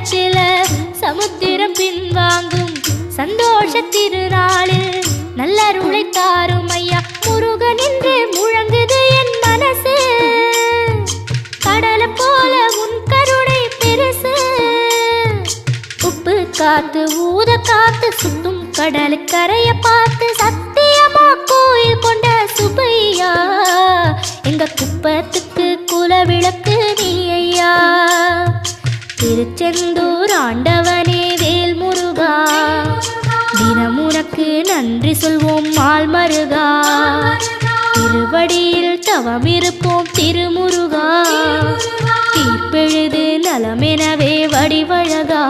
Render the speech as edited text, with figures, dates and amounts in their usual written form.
நேரத்தில் சமுத்திரம் பின்வாங்கும் சந்தோஷ திருநாளில் நல்லருளை தாரும் ஐயா முருகன் என்று முழங்குது என் மனசு. கடலை போல உன் கருணை பெருசு. உப்பு காத்து ஊத காத்து சுத்தும் கடலுக்கரைய பார்த்து சத்தியமா கோயில் கொண்ட சுபையா எங்க குப்பத்துக்கு குலவிளக்கு நீ ஐயா. திருச்செந்தூர் ஆண்டவனே வேல் முருகா தினம் உனக்கு நன்றி சொல்வோம் மால் மருகா. திருவடியில் தவம் இருப்போம் திருமுருகா தீர்ப்பெழுது நலமெனவே வடிவழகா.